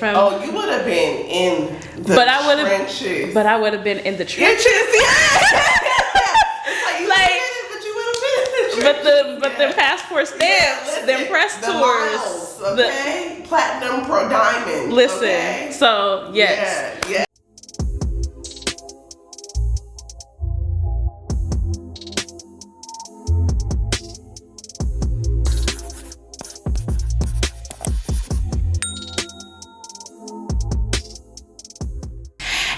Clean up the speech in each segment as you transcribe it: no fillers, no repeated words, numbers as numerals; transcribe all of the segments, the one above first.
from. Oh, you would have been in the trenches. But I would have been in the trenches. But the passport stamps, them press tours, miles, okay? Platinum, pro, diamond. Listen, okay? So yes. Yeah.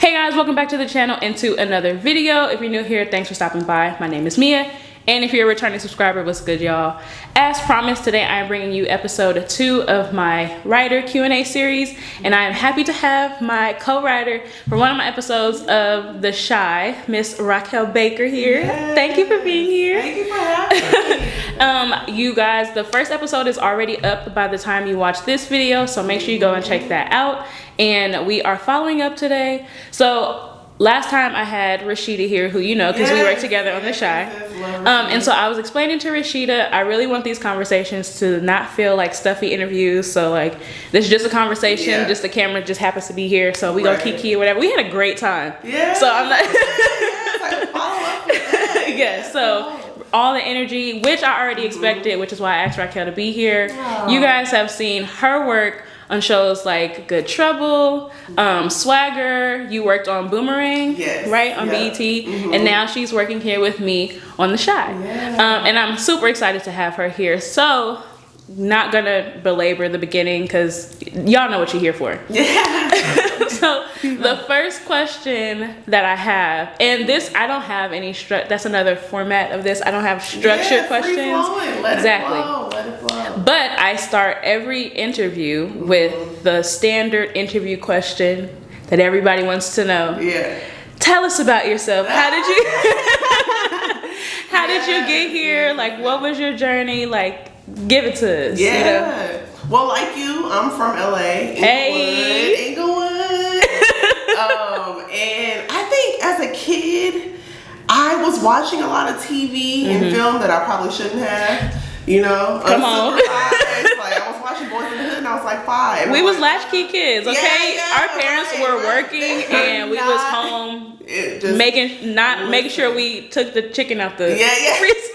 Hey guys, welcome back to the channel and to another video. If you're new here, thanks for stopping by. My name is Mia. And if you're a returning subscriber, what's good, y'all? As promised, today I am bringing you episode 2 of my writer Q&A series, and I am happy to have my co-writer for one of my episodes of The Shy, Miss Racquel Baker here. Yes. Thank you for being here. Thank you for having me. You guys, the first episode is already up by the time you watch this video, so make sure you go and check that out. And we are following up today. So last time I had Rashida here, who you know, because we work together on The Shy. And so I was explaining to Rashida, I really want these conversations to not feel like stuffy interviews. So like, this is just a conversation, just the camera just happens to be here. So we go kiki or whatever. We had a great time. Yeah. So I'm not. Like, follow up with that. Yeah. So all the energy, which I already expected, which is why I asked Racquel to be here. You guys have seen her work on shows like Good Trouble, Swagger. You worked on Boomerang, right, on BET, and now she's working here with me on The Shy. And I'm super excited to have her here. So, not gonna belabor the beginning because y'all know what you're here for. So the first question that I have, and this I don't have any that's another format of this. I don't have structured questions. Let it flow. But I start every interview with the standard interview question that everybody wants to know. Tell us about yourself. How did you did you get here? Like, what was your journey? Like, give it to us. You know? Well, like you, I'm from LA. Inglewood. And I think as a kid, I was watching a lot of TV and film that I probably shouldn't have. You know, come on. Like, I was watching Boys in the Hood and I was like 5. We was latchkey kids, okay? Our parents were working and we was home making sure we took the chicken out the freezer.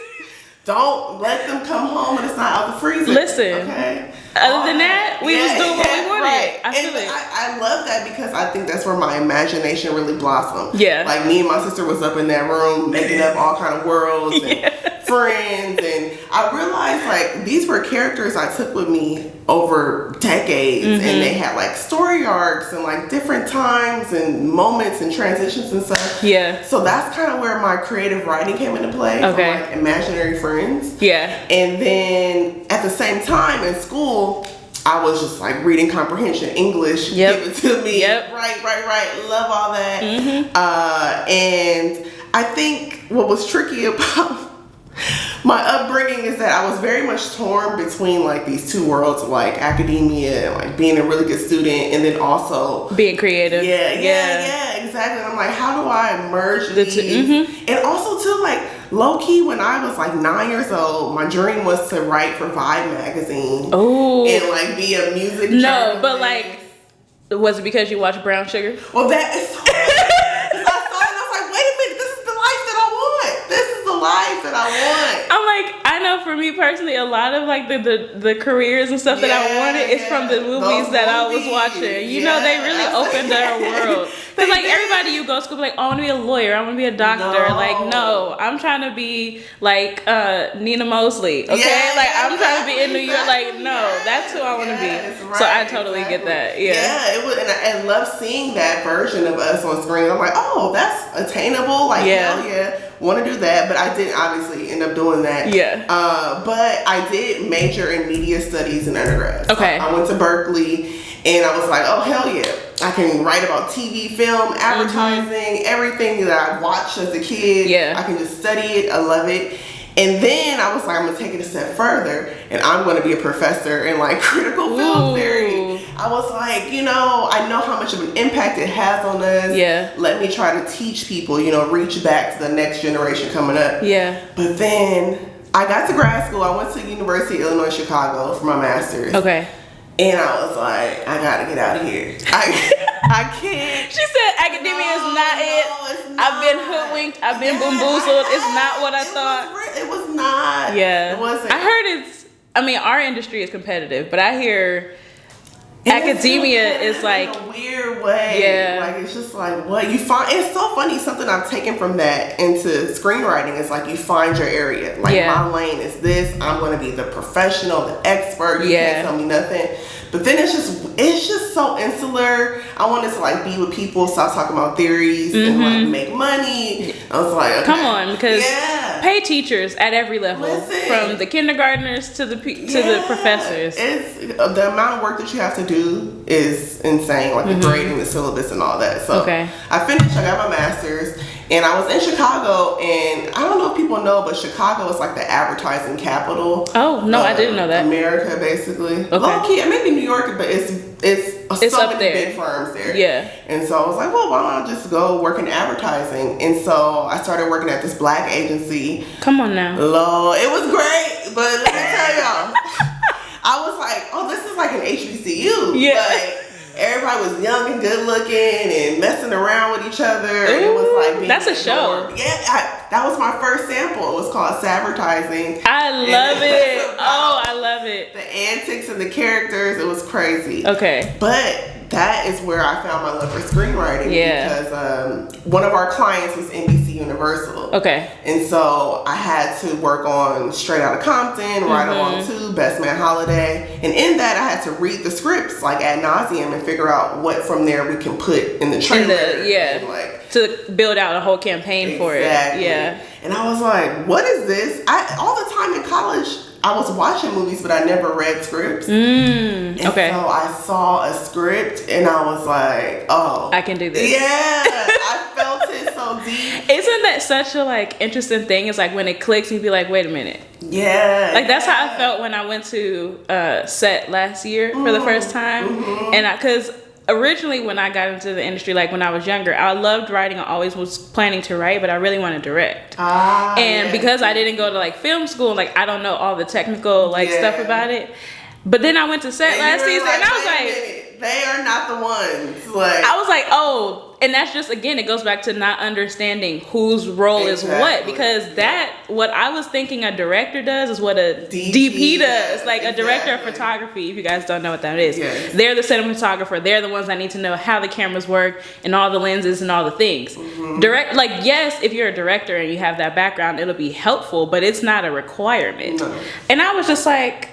Don't let them come home and it's not out the freezer. Listen. Okay. Other than that, we was doing what we wanted. I love that because I think that's where my imagination really blossomed. Like me and my sister was up in that room making up all kind of worlds and friends, and I realized like these were characters I took with me over decades, and they had like story arcs and like different times and moments and transitions and stuff. So that's kind of where my creative writing came into play. From like imaginary friends. And then at the same time in school, I was just like reading comprehension, English, give it to me. Right. Love all that. And I think what was tricky about my upbringing is that I was very much torn between like these two worlds of like academia and like being a really good student and then also being creative. Exactly. And I'm like, how do I merge these? And also too, like low-key when I was like 9 years old, my dream was to write for Vibe magazine. And like be a music journalist. No, but like, was it because you watched Brown Sugar? Well, that is so life that I want. I'm like, I know for me personally, a lot of like the careers and stuff that I wanted is from the movies that I was watching. You know, they really opened our world. Cause like everybody you go to school, like, oh, I want to be a lawyer, I want to be a doctor. Like, no, I'm trying to be like Nina Mosley. Okay, like I'm trying to be in New York. Like, no, that's who I want to be. So I totally get that. It was, and I love seeing that version of us on screen. I'm like, oh, that's attainable. Like, hell yeah. Want to do that, but I didn't obviously end up doing that. But I did major in media studies in undergrad. So I went to Berkeley, and I was like, oh hell yeah, I can write about TV, film, advertising, everything that I watched as a kid. I can just study it. I love it. And then I was like, I'm gonna take it a step further, and I'm gonna be a professor in like critical film theory. I was like, you know, I know how much of an impact it has on us. Let me try to teach people, you know, reach back to the next generation coming up. But then I got to grad school. I went to University of Illinois Chicago for my master's. And I was like, I gotta get out of here. I can't. She said academia is not it. It's not. I've been hoodwinked. I've been bamboozled. It's not what I thought. It was not. Yeah. It wasn't. I heard our industry is competitive, but I hear academia is like in a weird way. Yeah. Like it's just like what you find. It's so funny. Something I've taken from that into screenwriting is like you find your area. Like my lane is this. I'm going to be the professional, the expert. You can't tell me nothing. But then it's just so insular. I wanted to like be with people, stop talking about theories and like make money. I was like, okay. Come on, because pay teachers at every level, from the kindergartners to the professors. It's the amount of work that you have to do is insane, like the grading, the syllabus, and all that. So I finished. I got my master's, and I was in Chicago. And I don't know if people know, but Chicago is like the advertising capital. Oh no, I didn't know that. America, basically. Low key, maybe New York, but it's so many big firms there. Yeah. And so I was like, well, why don't I just go work in advertising? And so I started working at this black agency. Come on now. Lord, it was great, but let me tell y'all, I was like, oh, this is like an HBCU. Yeah. Like, everybody was young and good looking and messing around with each other. Ooh, and it was like being that's a show. Yeah, that was my first sample. It was called Advertising. I love it. Oh, I love it. The antics and the characters, it was crazy. Okay. But that is where I found my love for screenwriting because one of our clients was NBC Universal. Okay. And so I had to work on Straight Outta Compton, Ride Along 2, Best Man Holiday. And in that, I had to read the scripts like ad nauseum and figure out what from there we can put in the trailer. To build out a whole campaign for it. Yeah. And I was like, what is this? All the time in college, I was watching movies, but I never read scripts. And so I saw a script and I was like, oh, I can do this. Yeah. I felt it so deep. Isn't that such a like interesting thing? It's like when it clicks, you'd be like, wait a minute. Yeah. Like that's how I felt when I went to set last year for the first time. And because originally when I got into the industry, like when I was younger, I loved writing. I always was planning to write, but I really want to direct. Because I didn't go to like film school, like I don't know all the technical like stuff about it. But then I went to set last season and I was like, they are not the ones. Like I was like, oh, and that's just, again, it goes back to not understanding whose role is what, because what I was thinking a director does is what a DP does. Like a director of photography, if you guys don't know what that is. Yes. They're the cinematographer. They're the ones that need to know how the cameras work and all the lenses and all the things. Yes, if you're a director and you have that background, it'll be helpful, but it's not a requirement. No. And I was just like,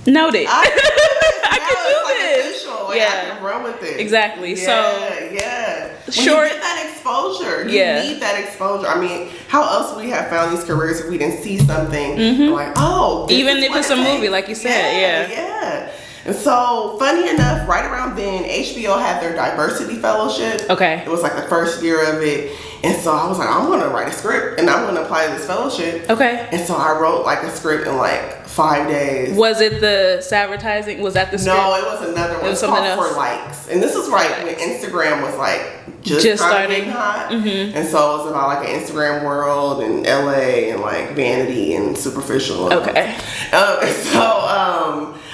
noted. I can do this. Like, I can run with it. Exactly. When you get that exposure, you need that exposure. I mean, how else would we have found these careers if we didn't see something like, oh, even if it's a movie, like you said, yeah. And so, funny enough, right around then, HBO had their diversity fellowship. Okay. It was like the first year of it. And so I was like, I'm going to write a script and I'm going to apply to this fellowship. Okay. And so I wrote like a script in like 5 days. Was it the advertising? Was that the script? No, it was another one. It was something else. For likes. And this was right when Instagram was like just starting hot. And so it was about like an Instagram world and LA and like vanity and superficial. Okay.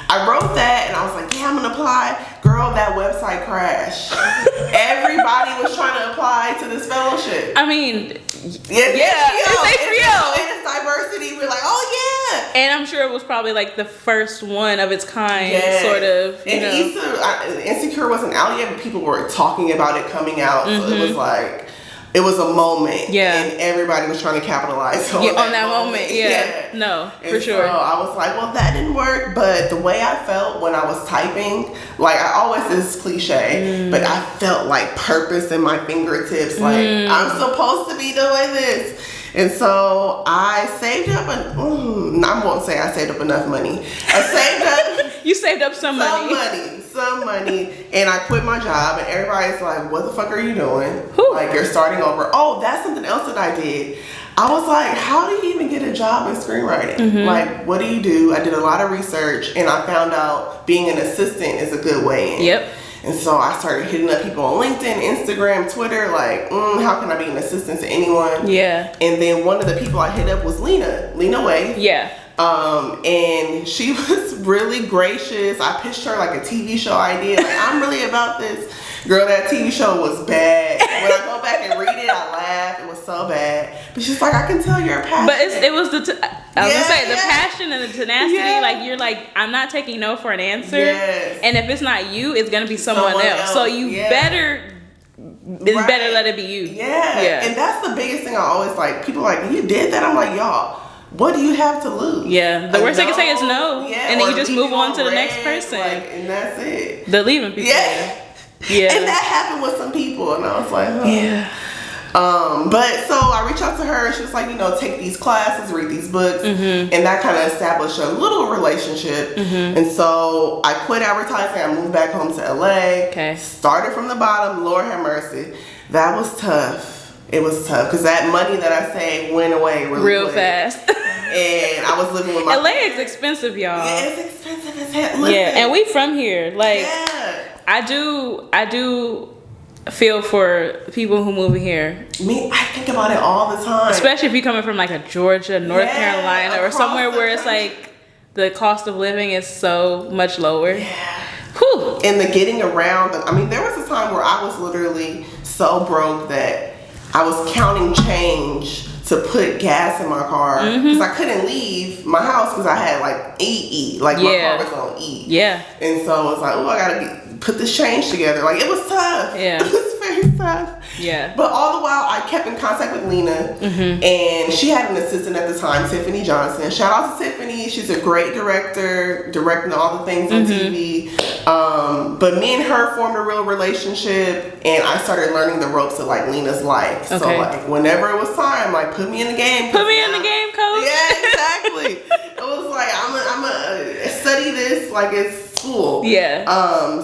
I wrote that and I was like, yeah, I'm gonna apply. Girl, that website crashed. Everybody was trying to apply to this fellowship. I mean, it's HBO. And it's diversity. We're like, oh yeah. And I'm sure it was probably like the first one of its kind, sort of. Insecure wasn't out yet, but people were talking about it coming out. So it was like, it was a moment, and everybody was trying to capitalize on that moment. No, and for sure. So I was like, well, that didn't work, but the way I felt when I was typing, like I always, this is cliche, but I felt like purpose in my fingertips, like I'm supposed to be doing this. And so I saved up, I won't say I saved up enough money. I saved up. You saved up some money, and I quit my job, and everybody's like, what the fuck are you doing? Like, you're starting over. Oh, that's something else that I did. I was like, how do you even get a job in screenwriting? Like, what do you do? I did a lot of research, and I found out being an assistant is a good way in. Yep. And so I started hitting up people on LinkedIn, Instagram, Twitter, like, how can I be an assistant to anyone? Yeah. And then one of the people I hit up was Lena Waithe. Yeah. And she was really gracious. I pitched her like a TV show idea. Like, I'm really about this. Girl, that TV show was bad. When I go back and read it, I laugh. It was so bad. But she's like, I can tell you're passionate. But it was the passion and the tenacity. Yeah. Like, you're like, I'm not taking no for an answer. Yes. And if it's not you, it's going to be someone else. So you better... It's better let it be you. Yeah. And that's the biggest thing I always like. People are like, you did that? I'm like, y'all, what do you have to lose? Yeah. The worst they can say is no. Yeah. And then you just move on to the next person. And that's it. The leaving people. Yeah. And that happened with some people. And I was like, oh. Yeah. But so I reached out to her. She was like, take these classes, read these books. And that kind of established a little relationship. And so I quit advertising. I moved back home to LA. Okay. Started from the bottom. Lord have mercy. That was tough. It was tough because that money that I saved went away real quick. Fast. And I was living with my LA is expensive, y'all. Yeah, it's expensive as hell. Listen. Yeah, and we from here. Like, I do feel for people who move here. I think about it all the time. Especially if you're coming from like a Georgia, North Carolina, or somewhere where it's like the cost of living is so much lower. Yeah. Whew. And the getting around. There was a time where I was literally so broke that I was counting change to put gas in my car because I couldn't leave my house because I had like E. Like my car was on E. Yeah. And so it's like, oh, I gotta put this change together. Like, it was tough. Yeah. It was very tough. Yeah. But all the while, I kept in contact with Lena, and she had an assistant at the time, Tiffany Johnson. Shout out to Tiffany. She's a great director, directing all the things on TV. But me and her formed a real relationship, and I started learning the ropes of like Lena's life. Okay. So like, whenever it was time, like, put me in the game. Put me in the game, coach. Yeah, exactly. It was like, I'm a study this like it's school. Yeah.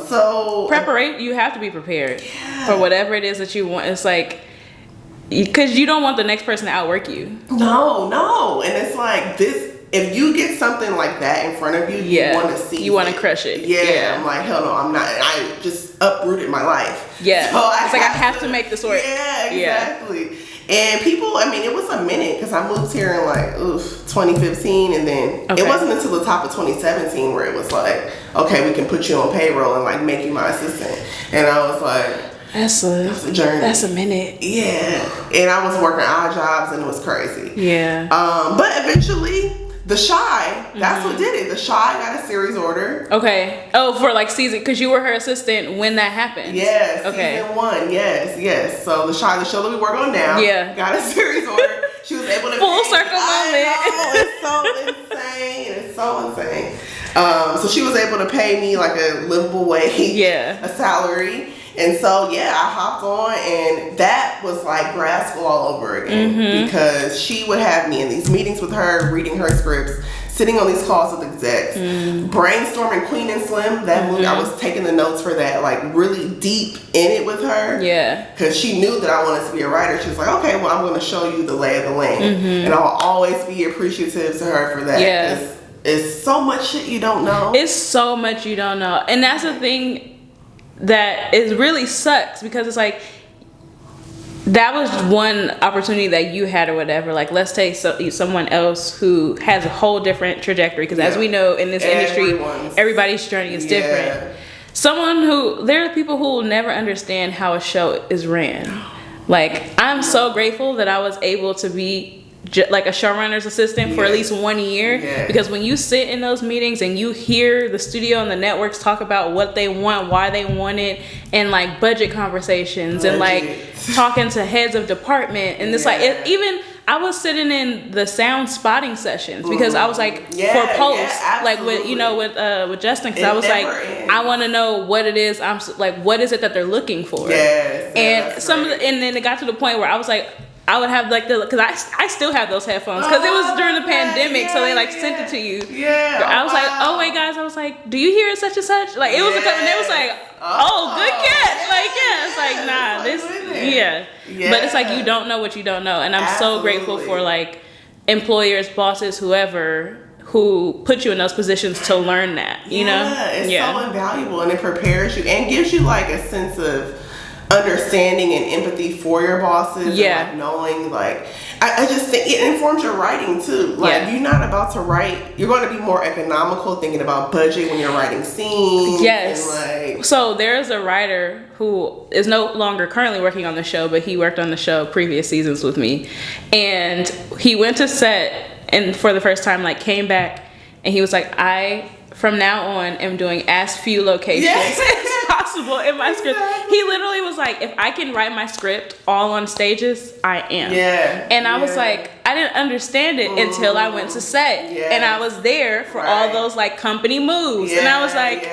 So preparation. You have to be prepared for whatever it is that you want. It's like, because you don't want the next person to outwork you. No. And it's like this. If you get something like that in front of you, you want to see. You want to crush it. Yeah. I'm like, hell no, I'm not. I just uprooted my life. Yeah. So it's like I have to make this work. Yeah, exactly. Yeah. And people, it was a minute because I moved here in like 2015, and then it wasn't until the top of 2017 where it was like, okay, we can put you on payroll and like make you my assistant. And I was like, that's a journey. That's a minute. Yeah. And I was working odd jobs, and it was crazy. Yeah. But eventually, The Chi, that's what did it. The Chi got a series order. Okay. Oh, for like season, because you were her assistant when that happened. Yes. Okay. Season 1. Yes. So The Chi, the show that we work on now, got a series order. She was able to full circle moment. It's so insane. So she was able to pay me like a livable wage, a salary. And so, I hopped on, and that was like grad school all over again because she would have me in these meetings with her, reading her scripts, sitting on these calls with execs, brainstorming Queen and Slim, that movie. I was taking the notes for that, like really deep in it with her. Yeah. Because she knew that I wanted to be a writer. She was like, okay, well, I'm going to show you the lay of the land. And I'll always be appreciative to her for that. Yeah. It's so much shit you don't know. It's so much you don't know. And that's the thing that it really sucks, because it's like, that was one opportunity that you had or whatever. Like, let's take someone else who has a whole different trajectory, because as we know in this industry, everybody's journey is different. There are people who will never understand how a show is ran. Like, I'm so grateful that I was able to be like a showrunner's assistant for at least 1 year, because when you sit in those meetings and you hear the studio and the networks talk about what they want, why they want it, and like budget conversations and like talking to heads of department, and it's like even I was sitting in the sound spotting sessions because I was like for posts like with Justin, because I was like I want to know what it is what is it that they're looking for, and and then it got to the point where I was like, I would have like because I still have those headphones because it was during the pandemic, so they like sent it to you. Yeah. I was like, oh wait guys, I was like, do you hear such and such? Like it was and they was like, oh good catch. Like it's like nah this But it's like you don't know what you don't know, and I'm so grateful for like employers, bosses, whoever who put you in those positions to learn that. You know, it's so invaluable, and it prepares you and gives you like a sense of understanding and empathy for your bosses. Yeah. And, like, knowing, like, I just think it informs your writing too. Like, you're not about to write, you're going to be more economical, thinking about budget when you're writing scenes. Yes. And, like, so there's a writer who is no longer currently working on the show, but he worked on the show previous seasons with me. And he went to set and for the first time, like, came back and he was like, I, from now on, am doing as few locations as possible in my script. He literally was like, if I can write my script all on stages, I am. Yeah. And I was like, I didn't understand it until I went to set. And I was there for all those, like, company moves. And I was like,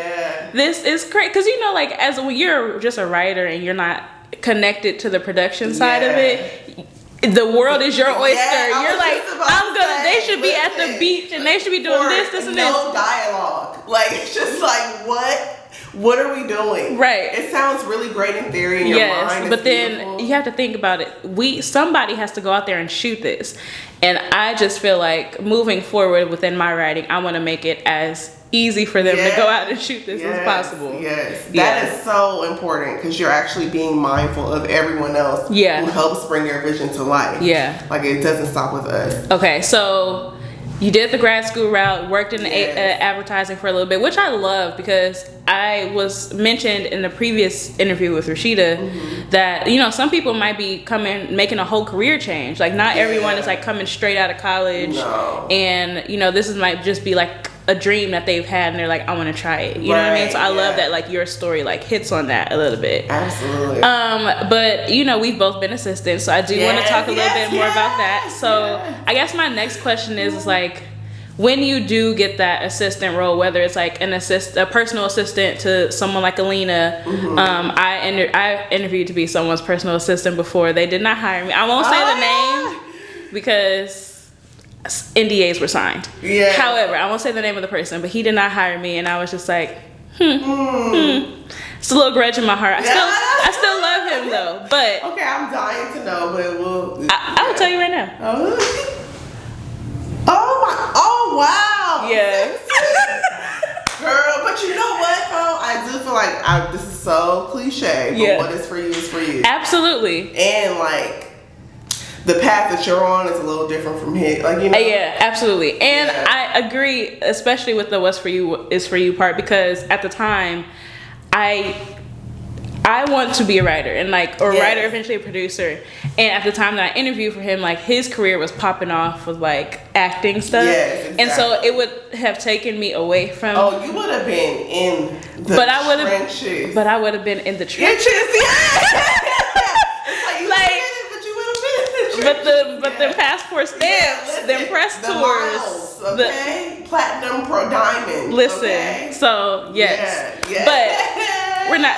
this is crazy. Because, you know, like, when you're just a writer and you're not connected to the production side of it, the world is your oyster. You're like, they should be at the beach and they should be doing this, and this. No dialogue. Like, it's just like, what are we doing? Right. It sounds really great in theory in your mind. But then you have to think about it. Somebody has to go out there and shoot this. And I just feel like moving forward within my writing, I want to make it as easy for them to go out and shoot this as possible. That is so important because you're actually being mindful of everyone else who helps bring your vision to life. Like, it doesn't stop with us. Okay, so you did the grad school route, worked in advertising for a little bit, which I love because I was mentioned in the previous interview with Rashida that, you know, some people might be making a whole career change. Like, not everyone is, like, coming straight out of college. And, you know, might just be like a dream that they've had and they're like, I want to try it. You know what I mean? So I love that, like, your story, like, hits on that a little bit. Absolutely. But, you know, we've both been assistants, so I do want to talk a little bit more about that. So I guess my next question is like, when you do get that assistant role, whether it's like a personal assistant to someone like Alina, I interviewed to be someone's personal assistant before. They did not hire me. I won't say the name because NDAs were signed. However, I won't say the name of the person, but he did not hire me, and I was just like, It's a little grudge in my heart. I still love him though. But okay, I'm dying to know, but I will tell you right now. Oh wow. Yeah. Girl, but you know what though? I do feel like this is so cliche, but what is for you is for you. Absolutely. And like, the path that you're on is a little different from his, like, you know. Yeah, absolutely. And I agree, especially with the what's for you is for you part, because at the time, I want to be a writer and writer, eventually a producer. And at the time that I interviewed for him, like, his career was popping off with like acting stuff. Yes, exactly. And so it would have taken me away from. Oh, you would have been in the trenches. But I would have been in the trenches. But the passport stamps, them press tours, miles, okay? Platinum, diamond. Listen, so yes, but we're not.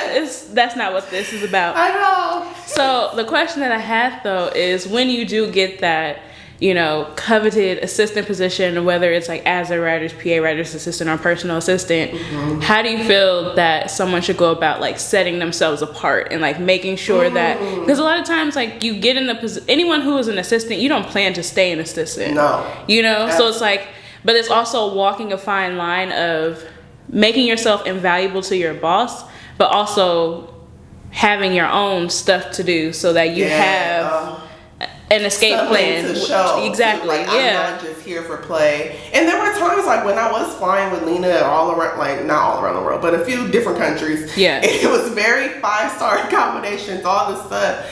That's not what this is about. I know. So the question that I had though is, when you do get that, you know, coveted assistant position, whether it's like as a writer's PA, writer's assistant, or personal assistant, how do you feel that someone should go about like setting themselves apart and like making sure that, because a lot of times like you get in the position, anyone who is an assistant, you don't plan to stay an assistant. No. You know, so it's like, but it's also walking a fine line of making yourself invaluable to your boss, but also having your own stuff to do so that you have an escape plan to show. Exactly. Like, I'm not just here for play. And there were times like when I was flying with Lena all around, like not all around the world, but a few different countries. Yeah. It was very 5-star accommodations, all this stuff.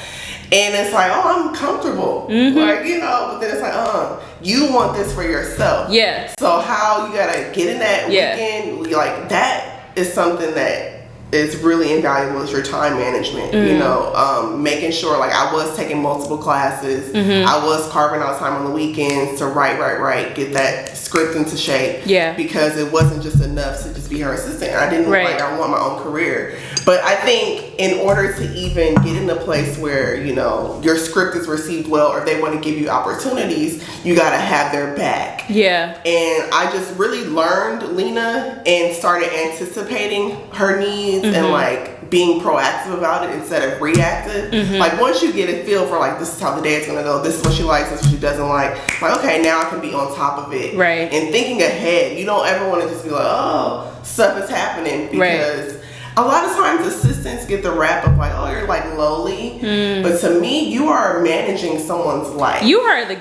And it's like, oh, I'm comfortable. Like, you know, but then it's like, you want this for yourself. Yeah. So how you gotta get in that weekend, like that is something that is really invaluable, is your time management. You know, making sure, like, I was taking multiple classes. I was carving out time on the weekends to write, get that script into shape. Yeah. Because it wasn't just enough to just be her assistant. I didn't I want my own career. But I think in order to even get in a place where, you know, your script is received well, or they want to give you opportunities, you got to have their back. Yeah. And I just really learned Lena and started anticipating her needs and like being proactive about it instead of reactive. Like, once you get a feel for like, this is how the day is going to go, this is what she likes, this is what she doesn't like okay, now I can be on top of it. Right. And thinking ahead, you don't ever want to just be like, oh, stuff is happening, because a lot of times assistants get the rap of like, oh, you're like lowly. But to me, you are managing someone's life. You are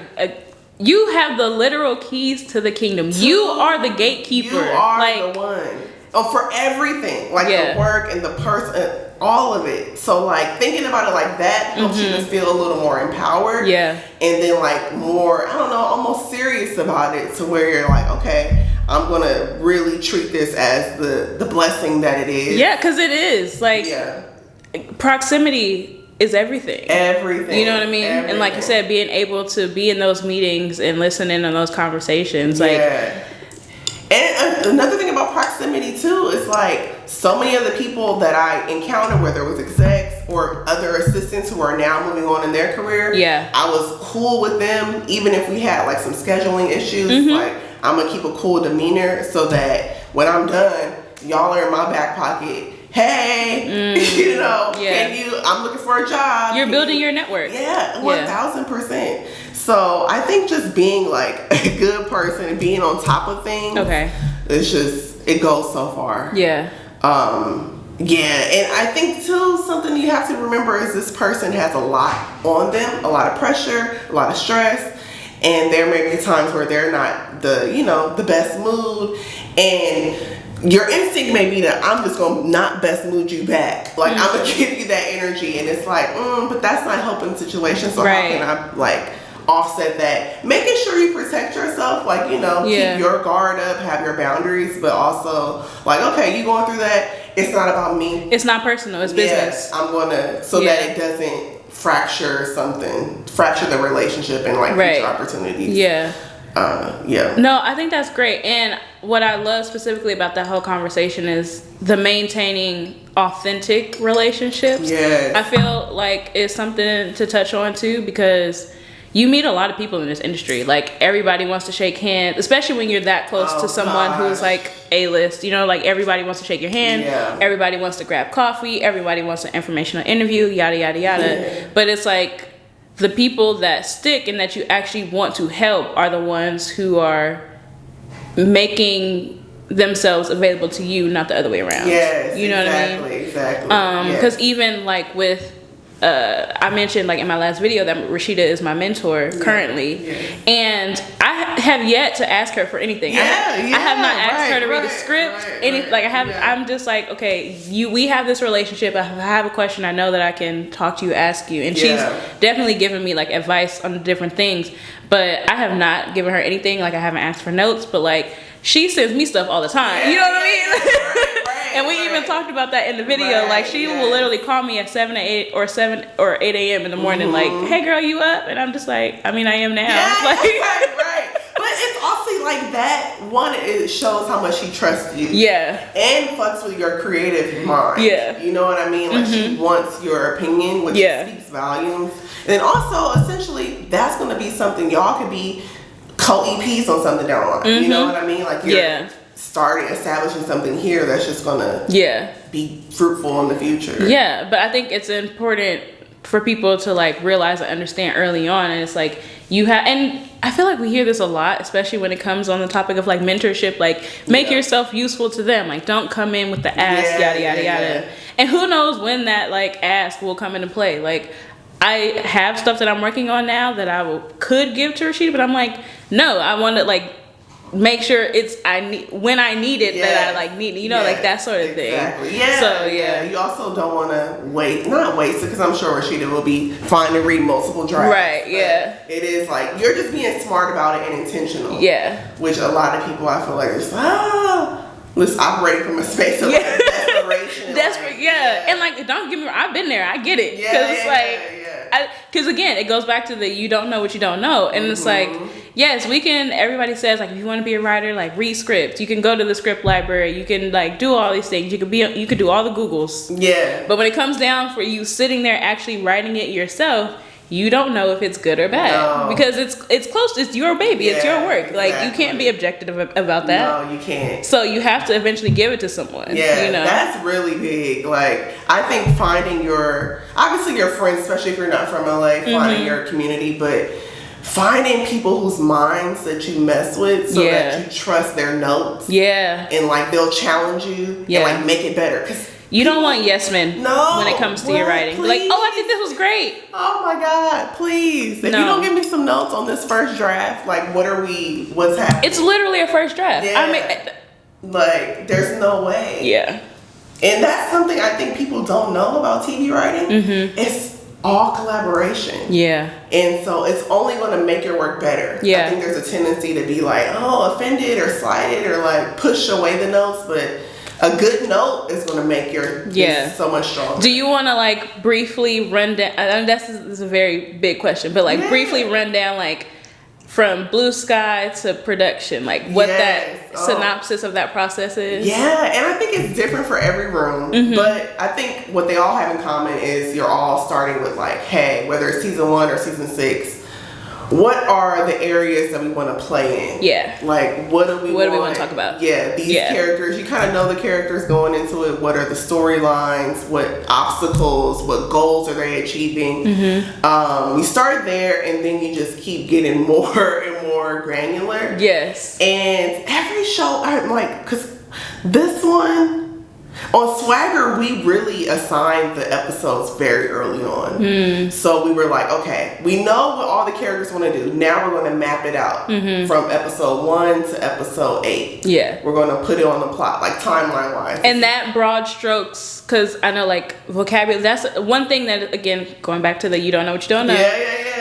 you have the literal keys to the kingdom. You are the gatekeeper. You are the one. Oh, for everything. Like the work and the person, all of it. So like thinking about it like that helps you to feel a little more empowered. Yeah. And then like more, I don't know, almost serious about it to where you're like, okay, I'm going to really treat this as the blessing that it is. Yeah, because it is. Like, proximity is everything. Everything. You know what I mean? Everything. And like you said, being able to be in those meetings and listen in on those conversations. Like, and another thing about proximity too is like so many of the people that I encountered, whether it was execs or other assistants who are now moving on in their career, I was cool with them even if we had like some scheduling issues. Like I'm gonna keep a cool demeanor so that when I'm done, y'all are in my back pocket. Hey, you know, I'm looking for a job. You're building your network. 1000%. So I think just being like a good person and being on top of things, it's just, it goes so far. And I think too, something you have to remember is this person has a lot on them, a lot of pressure, a lot of stress, and there may be times where they're not the best mood, and your instinct may be that I'm just gonna not best mood you back. Like I'm gonna give you that energy, and it's like, but that's not helping the situation. So how can I like offset that? Making sure you protect yourself, like keep your guard up, have your boundaries, but also like, okay, you going through that. It's not about me. It's not personal. It's business. I'm gonna that it doesn't fracture the relationship and like future opportunities. No, I think that's great. And what I love specifically about that whole conversation is the maintaining authentic relationships. I feel like it's something to touch on too, because you meet a lot of people in this industry. Like everybody wants to shake hands, especially when you're that close to someone who's like A-list, like everybody wants to shake your hand. Everybody wants to grab coffee. Everybody wants an informational interview, yada, yada, yada. But it's like the people that stick and that you actually want to help are the ones who are making themselves available to you, not the other way around. You know what I mean? Exactly. Because even like with I mentioned like in my last video that Rashida is my mentor currently, and I have yet to ask her for anything. I have not asked her to read a script. I'm just like, okay, we have this relationship. If I have a question, I know that I can talk to you, ask you, and she's definitely given me like advice on different things. But I have not given her anything. Like I haven't asked for notes, but like she sends me stuff all the time. You know what I mean? And we even talked about that in the video. Like she will literally call me at 7 or 8 a.m. in the morning. Like, hey girl, you up? And I'm just like, I mean, I am now. But it's also like that. One, it shows how much she trusts you. And fucks with your creative mind. You know what I mean? Like she wants your opinion, which speaks volumes. And then also, essentially, that's going to be something y'all could be co-EPs on something down the line. You know what I mean? Like you're establishing something here that's just gonna be fruitful in the future. But I think it's important for people to like realize and understand early on, and it's like you have, and I feel like we hear this a lot, especially when it comes on the topic of like mentorship, like make yourself useful to them, like don't come in with the ask, yada yada yada. And who knows when that like ask will come into play. Like I have stuff that I'm working on now that I could give to Rashida, but I'm like, no, I want to like make sure it's when I need it that I like need it, like that sort of thing. So you also don't want to not waste it, because I'm sure Rashida will be fine to read multiple drafts. It is like you're just being smart about it and intentional. Which a lot of people I feel like is let's operate from a space of desperation. And like don't get me wrong, I've been there. I get it, because it's like. Because again, it goes back to the you don't know what you don't know, and it's like, yes, we can. Everybody says like if you want to be a writer, like read scripts. You can go to the script library. You can like do all these things. You could do all the Googles. But when it comes down for you sitting there actually writing it yourself, you don't know if it's good or bad, because it's close. It's your baby. It's your work. Like you can't be objective about that. No, you can't. So you have to eventually give it to someone. That's really big. Like I think finding obviously your friends, especially if you're not from LA, finding your community, but finding people whose minds that you mess with, so that you trust their notes. And like they'll challenge you and like make it better. 'Cause You don't want yes men when it comes to your writing. Please. Like, oh, I think this was great. Oh my God, please. If you don't give me some notes on this first draft, like what's happening? It's literally a first draft. Yeah. Like, there's no way. Yeah. And that's something I think people don't know about TV writing. It's all collaboration. Yeah. And so it's only going to make your work better. Yeah. I think there's a tendency to be like, oh, offended or slighted or like push away the notes, but a good note is going to make your so much stronger. Do you want to like briefly run down? I mean, this is a very big question, but like briefly run down like from blue sky to production, like what that synopsis of that process is. Yeah, and I think it's different for every room, but I think what they all have in common is you're all starting with like, hey, whether it's season 1 or season 6, what are the areas that we want to play in? Yeah. Like, what do we want to talk about? Yeah, these characters, you kind of know the characters going into it. What are the storylines? What obstacles? What goals are they achieving? You start there, and then you just keep getting more and more granular. Yes. And every show, I'm like, because this one, on Swagger, we really assigned the episodes very early on. So we were like, okay, we know what all the characters want to do. Now we're going to map it out from episode 1 to episode 8. Yeah. We're going to put it on the plot, like timeline wise. And that broad strokes, because I know like vocabulary, that's one thing that, again, going back to the you don't know what you don't know.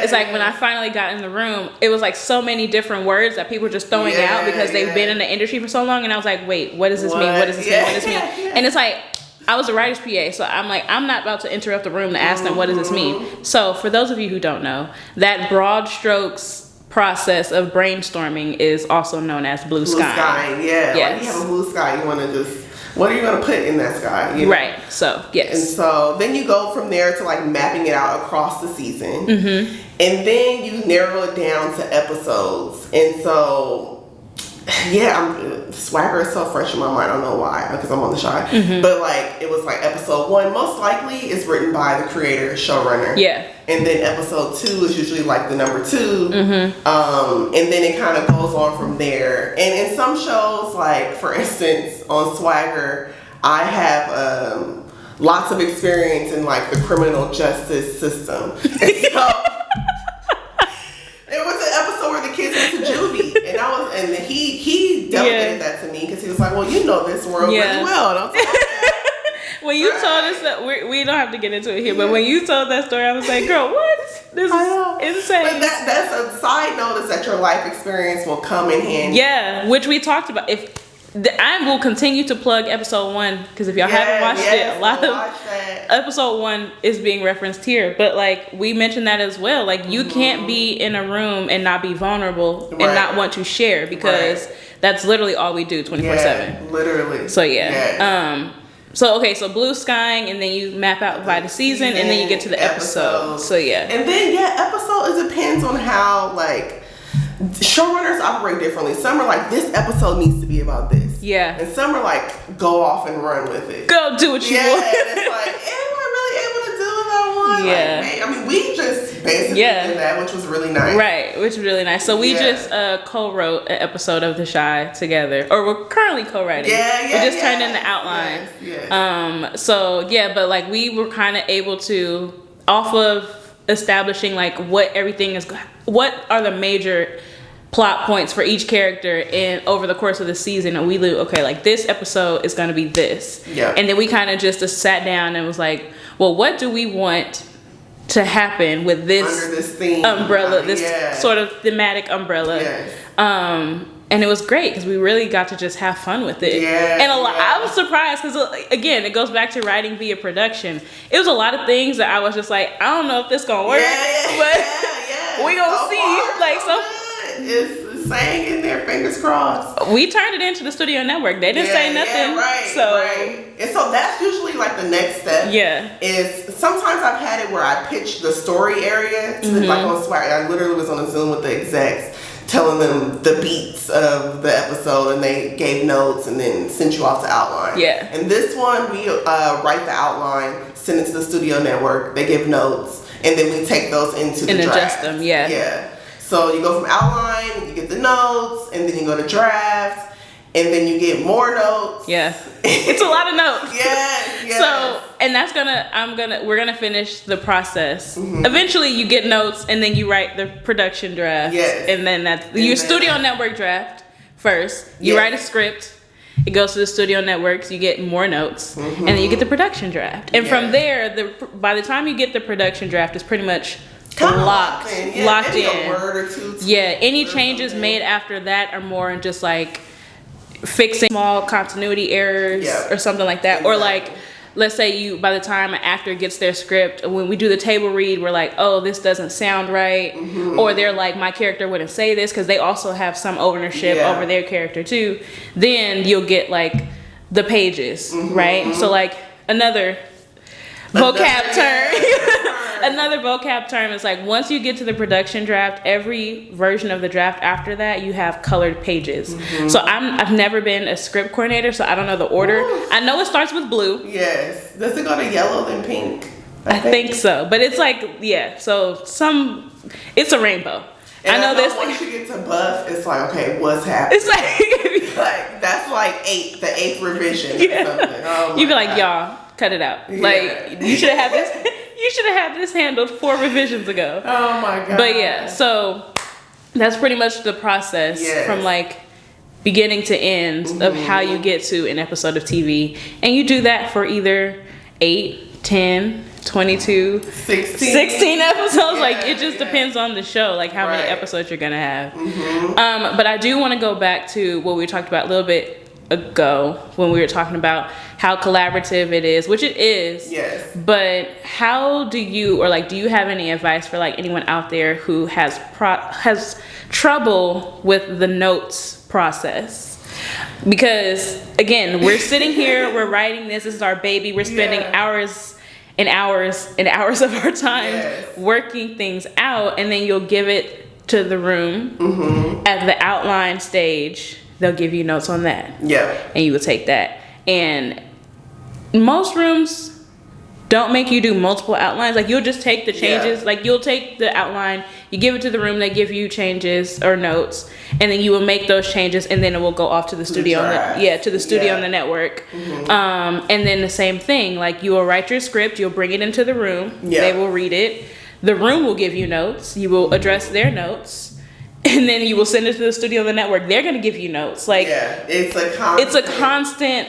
It's like when I finally got in the room, it was like so many different words that people were just throwing out because they've been in the industry for so long. And I was like, wait, what does this mean? What does this mean? What does this mean? And it's like, I was a writer's PA, so I'm like, I'm not about to interrupt the room to ask them, what does this mean? So for those of you who don't know, that broad strokes process of brainstorming is also known as blue sky. Blue sky, yeah. Yes. Like you have a blue sky, you want to just, what are you going to put in that sky? You know? Right, so, yes. And so then you go from there to like mapping it out across the season. And then you narrow it down to episodes. And so, Swagger is so fresh in my mind. I don't know why, because I'm on the Shy. But like, it was like episode 1 most likely is written by the creator, showrunner. Yeah. And then episode 2 is usually like the number 2. And then it kind of goes on from there. And in some shows, like for instance, on Swagger, I have lots of experience in like the criminal justice system. And so there was an episode where the kids went to juvie, and he delegated that to me because he was like, "Well, you know this world really well." And I was like, when you told us that, we don't have to get into it here, but when you told that story, I was like, "Girl, what? This is insane." But that's a side note, is that your life experience will come in handy. Yeah, which we talked about. I will continue to plug episode 1 because if y'all haven't watched it, a lot of episode 1 is being referenced here. But like we mentioned that as well. Like you can't be in a room and not be vulnerable and not want to share because that's literally all we do 24/7. Yeah, literally. So so blue skying, and then you map out by the season, and then you get to the episode. So and then episode, it depends on how like showrunners operate differently. Some are like, this episode needs to be about this. Yeah. And some are like, go off and run with it. Go do what you want. And it's like, am I really able to do that one? Yeah. Like, I mean, we just basically did that, which was really nice. Right, which is really nice. So we just co-wrote an episode of The Shy together. Or we're currently co-writing. We just turned in the outline. But like we were kind of able to, off of establishing like what are the major plot points for each character and over the course of the season, and we knew, okay, like this episode is going to be this. And then we kind of just sat down and was like, well, what do we want to happen with this, under this theme umbrella, this sort of thematic umbrella? And it was great because we really got to just have fun with it. And I was surprised because, again, it goes back to writing via production. It was a lot of things that I was just like, I don't know if this gonna work, but we gonna see. It's saying in there, fingers crossed. We turned it into the studio network. They didn't say nothing. And so that's usually like the next step. Is sometimes I've had it where I pitch the story area to like on Swag. I literally was on a Zoom with the execs, telling them the beats of the episode, and they gave notes and then sent you off to outline. And this one, we write the outline, send it to the studio network, they give notes, and then we take those into the draft. And adjust them, So you go from outline, you get the notes, and then you go to draft, and then you get more notes. Yeah. It's a lot of notes. Yes. So, and we're gonna finish the process. Eventually you get notes and then you write the production draft. Yes. And then your studio network draft first. You write a script. It goes to the studio networks. You get more notes, and then you get the production draft. And from there, by the time you get the production draft, it's pretty much locked in. A word or two. Any changes made after that are more in just like fixing small continuity errors or something like that, or like. Let's say by the time an actor gets their script, when we do the table read, we're like, oh, this doesn't sound right. Or they're like, my character wouldn't say this, because they also have some ownership over their character too. Then you'll get like the pages, right? So like another vocab term. Another vocab term is like, once you get to the production draft, every version of the draft after that, you have colored pages. So I've never been a script coordinator, so I don't know the order. I know it starts with blue. Yes. Does it go to yellow then pink? I think so. But it's like, so it's a rainbow. And I know this. Once you get to buff, it's like, okay, what's happening? It's like that's like the eighth revision or something. Oh you'd be like, y'all, cut it out. Like, you should have had this. You should have had this handled 4 revisions ago. Oh my god. But so that's pretty much the process from like beginning to end of how you get to an episode of TV. And you do that for either 8, 10, 22, 16 episodes. Like, it just depends on the show, like how many episodes you're gonna have. But I do want to go back to what we talked about a little bit ago when we were talking about how collaborative it is, which it is. Yes. But how do you, or like, do you have any advice for like anyone out there who has trouble with the notes process? Because again, we're sitting here, we're writing this is our baby, we're spending hours and hours and hours of our time working things out, and then you'll give it to the room at the outline stage. They'll give you notes on that. And you will take that. And most rooms don't make you do multiple outlines. Like, you'll just take the changes. Like, you'll take the outline, you give it to the room, they give you changes or notes, and then you will make those changes, and then it will go off to the studio to the studio on the network. And then the same thing, like, you will write your script, you'll bring it into the room, they will read it, the room will give you notes, you will address their notes, and then you will send it to the studio on the network. They're gonna give you notes. Like, it's a constant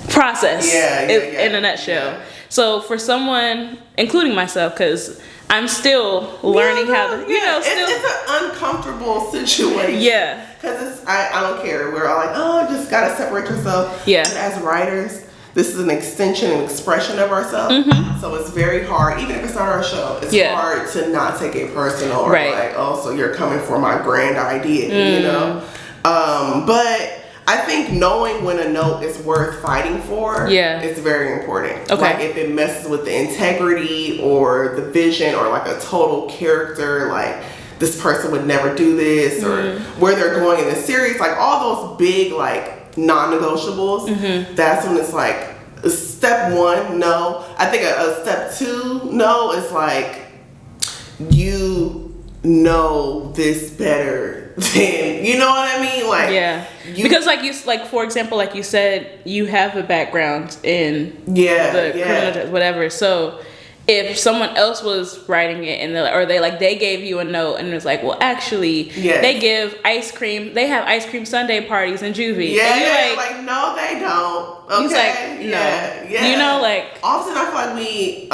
process in a nutshell. So for someone, including myself, because I'm still learning how to, it's an uncomfortable situation. Because I don't care. We're all like, oh, just gotta separate yourself. But as writers, this is an extension and expression of ourselves. So it's very hard, even if it's not our show, it's hard to not take it personal or like, oh, so you're coming for my grand idea, you know? But I think knowing when a note is worth fighting for is very important. Like, if it messes with the integrity or the vision or like a total character, like this person would never do this, or where they're going in the series, like all those big like non-negotiables, that's when it's like step 1, no. I think a step 2, no, is like, you know this better than, you know what I mean? Like, because like for example, like you said, you have a background in the criminal justice, whatever. So if someone else was writing it and they gave you a note and it was like, well, actually, they give ice cream. They have ice cream sundae parties in juvie. And you're like, no, they don't. Okay. He's like, no. You know, like, often I feel like we,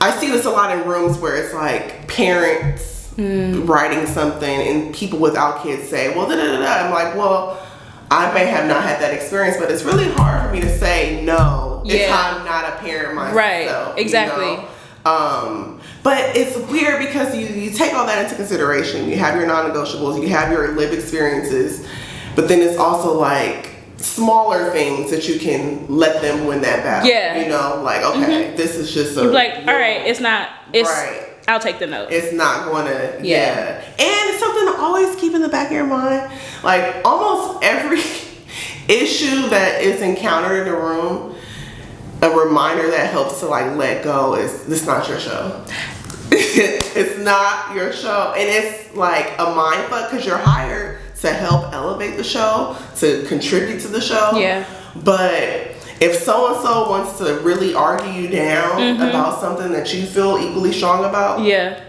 I see this a lot in rooms where it's like parents writing something and people without kids say, well, I'm like, well, I may have not had that experience, but it's really hard for me to say no if I'm not a parent myself. Right, exactly. You know? But it's weird because you take all that into consideration. You have your non-negotiables, you have your lived experiences, but then it's also like smaller things that you can let them win that battle. You know, like, okay, this is just you're like, all right, I'll take the note. It's not going to, and it's something to always keep in the back of your mind. Like, almost every issue that is encountered in a room, a reminder that helps to like let go is, this is not your show. It's not your show. And it's like a mind fuck because you're hired to help elevate the show, to contribute to the show. Yeah. But if so-and-so wants to really argue you down about something that you feel equally strong about, it's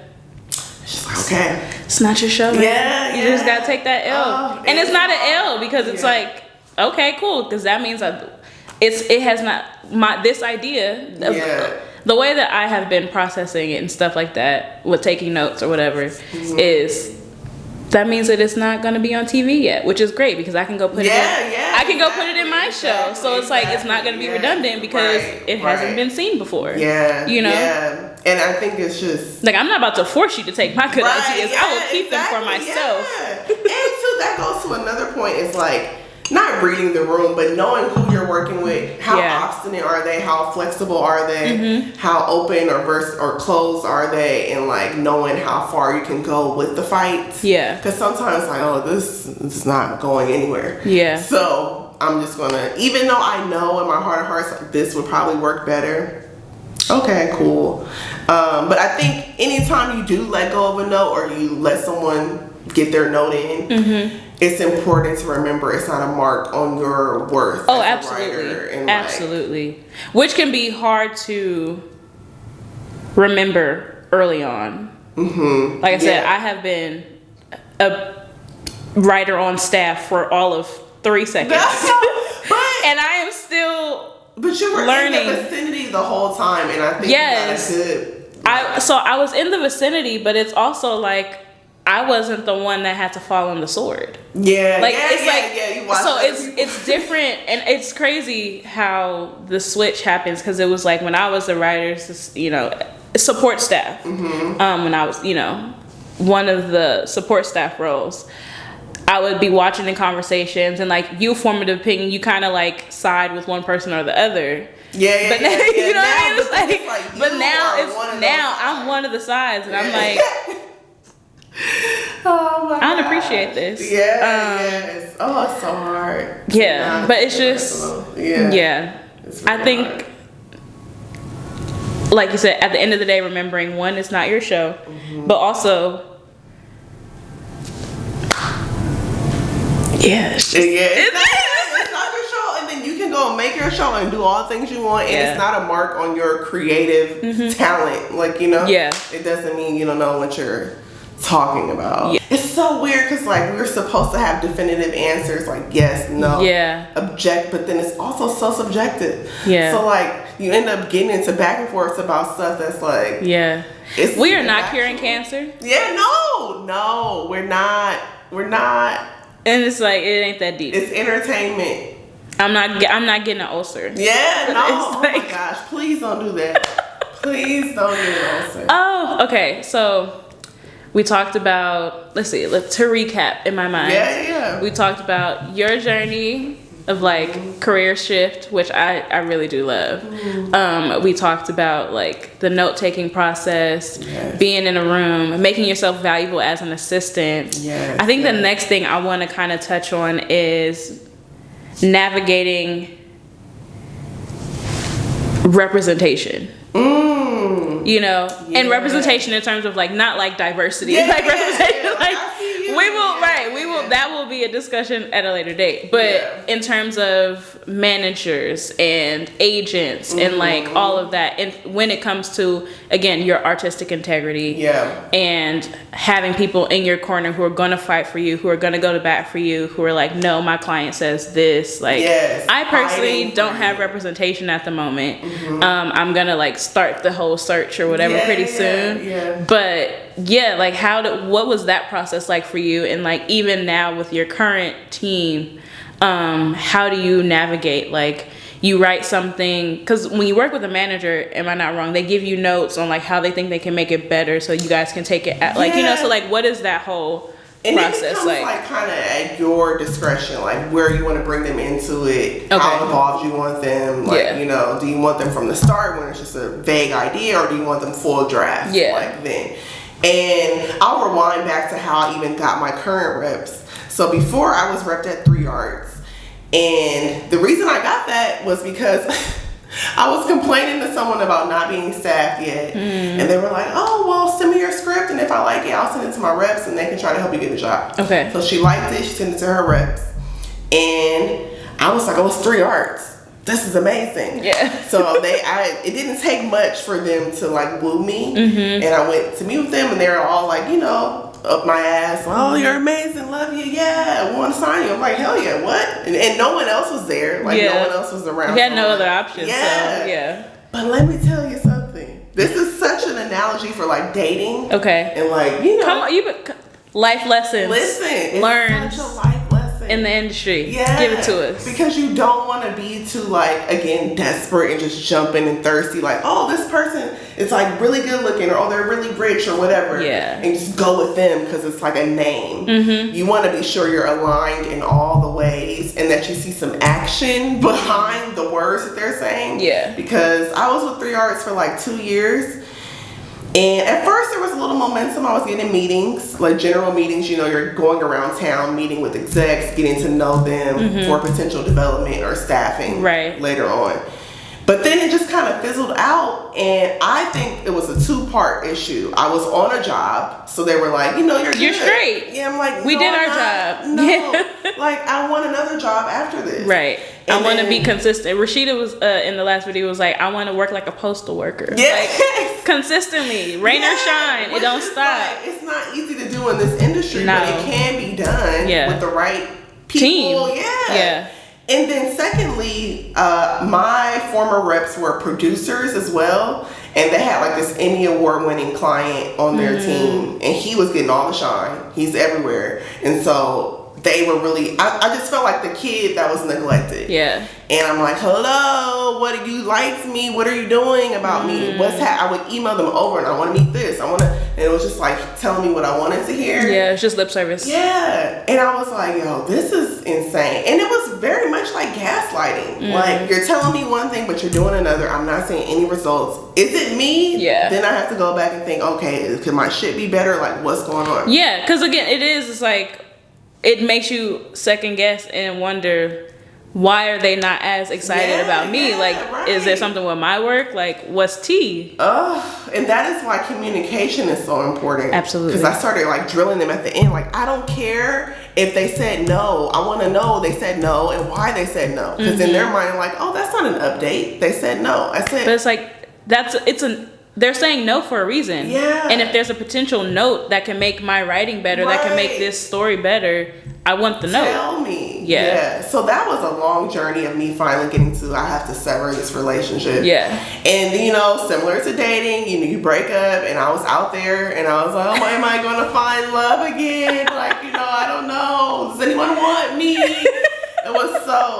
just like, okay, it's not your show, man. Yeah, you just gotta take that L. And it's not an L because it's like, okay, cool, because that means it has not this idea the way that I have been processing it and stuff like that with taking notes or whatever is that means that it's not going to be on TV yet, which is great because I can go put it in. I can go put it in my show. So it's like it's not going to be redundant because it hasn't been seen before. You know? Yeah. And I think it's just like I'm not about to force you to take my good ideas. I will keep them for myself. And too, that goes to another point. It's like not reading the room, but knowing who you're working with. How obstinate are they? How flexible are they? How open or closed are they? And like knowing how far you can go with the fight. Yeah. Because sometimes like, oh, this is not going anywhere. Yeah. So I'm just gonna, even though I know in my heart of hearts like, this would probably work better. Okay, cool. But I think anytime you do let go of a note or you let someone get their note in, it's important to remember it's not a mark on your worth. Oh, absolutely. And absolutely. Which can be hard to remember early on. Like I said, I have been a writer on staff for all of 3 seconds. And I am still But you were learning. In the vicinity the whole time, and I think you got a good... So I was in the vicinity, but it's also like I wasn't the one that had to fall on the sword. Yeah, like you watched so it's different, and it's crazy how the switch happens because it was like when I was the writer's, support staff. When I was, one of the support staff roles, I would be watching the conversations and like you form an opinion, you kind of like side with one person or the other. But you know what I mean? It's like but now I'm one of the sides, and I'm like. Oh my I don't appreciate this. Yes. Oh, it's so hard. Yeah, but it's just I think, like you said, at the end of the day, remembering one, it's not your show, but also, it's not your show, and then you can go make your show and do all the things you want, and it's not a mark on your creative talent. Like it doesn't mean you don't know what you're talking about. It's so weird because like we're supposed to have definitive answers like yes, no, object, but then it's also so subjective. So like you end up getting into back and forth about stuff that's like we are not curing cancer. No, we're not, and it's like it ain't that deep. It's entertainment. I'm not getting an ulcer. Oh my gosh, please don't do that. Please don't get an ulcer. Oh, okay, so we talked about, to recap in my mind. We talked about your journey of like career shift, which I really do love. We talked about like the note-taking process, being in a room, making yourself valuable as an assistant. I think the next thing I want to kind of touch on is navigating representation. And representation in terms of like not like diversity, like representation. That will be a discussion at a later date. But in terms of managers and agents and like all of that, and when it comes to again your artistic integrity, and having people in your corner who are gonna fight for you, who are gonna go to bat for you, who are like, no, my client says this. Like I personally don't have representation at the moment. I'm gonna like start the whole search or whatever pretty soon. But like what was that process like for you? And like even now with your current team, how do you navigate, like you write something, because when you work with a manager, am I not wrong, they give you notes on like how they think they can make it better so you guys can take it at, like so like what is that whole process it becomes like kind of at your discretion, like where you want to bring them into it, how involved you want them, like do you want them from the start when it's just a vague idea, or do you want them full draft like then? And I'll rewind back to how I even got my current reps. So before I was repped at 3 Arts, and the reason I got that was because I was complaining to someone about not being staffed yet. And they were like, oh, well, send me your script. And if I like it, I'll send it to my reps and they can try to help you get a job. Okay. So she liked it. She sent it to her reps. And I was like, oh, it's 3 arts. This is amazing. Yeah. So it didn't take much for them to like woo me. And I went to meet with them and they were all like, you know, up my ass. Oh, you're amazing. Love you. Yeah. I want to sign you. I'm like, hell yeah. What? And no one else was there. Like no one else was around. You had no other options. Yeah. So, yeah. But let me tell you something. This is such an analogy for like dating. Okay. And like, you know. Come on, life lessons. Listen. Learn. It's such a life lesson. In the industry. Yeah. Give it to us. Because you don't want to be too like, again, desperate and just jumping and thirsty. Like, oh, this person is like really good looking or oh, they're really rich or whatever. Yeah. And just go with them because it's like a name. You want to be sure you're aligned in all the ways and that you see some action behind the words that they're saying. Yeah. Because I was with 3 Arts for like 2 years. And at first there was a little momentum. I was getting meetings, like general meetings. You know, you're going around town, meeting with execs, getting to know them for potential development or staffing later on. But then it just kind of fizzled out. And I think it was a 2-part issue. I was on a job. So they were like, you know, you're straight. Yeah, I'm like, we did our job. No. Like, I want another job after this. Right. I want to be consistent. Rashida was in the last video was like, I want to work like a postal worker. Yes. Like, consistently, rain or shine, it don't stop. Like, it's not easy to do in this industry, but it can be done with the right people. Team. Yeah. And then secondly, my former reps were producers as well. And they had like this Emmy Award winning client on their team. And he was getting all the shine. He's everywhere. And so they were really, I just felt like the kid that was neglected. Yeah. And I'm like, hello, what do you like me? What are you doing about me? I would email them over and I want to meet this. And it was just like telling me what I wanted to hear. Yeah, it's just lip service. Yeah. And I was like, yo, this is insane. And it was very much like gaslighting. Like, you're telling me one thing, but you're doing another. I'm not seeing any results. Is it me? Yeah. Then I have to go back and think, okay, could my shit be better? Like, what's going on? Yeah, because again, it's like, it makes you second guess and wonder, why are they not as excited about me? Like, is there something with my work? Like, what's tea? And that is why communication is so important. Absolutely. Because I started like drilling them at the end. Like, I don't care if they said no. I want to know they said no and why they said no. Because in their mind, like, oh, that's not an update. They said no. I said. But it's like, they're saying no for a reason. Yeah. And if there's a potential note that can make my writing better, that can make this story better, I want the note. Tell me. Yeah. So that was a long journey of me finally getting to, I have to sever this relationship. Yeah. And, you know, similar to dating, you break up and I was out there and I was like, oh, am I going to find love again? Like, you know, I don't know. Does anyone want me?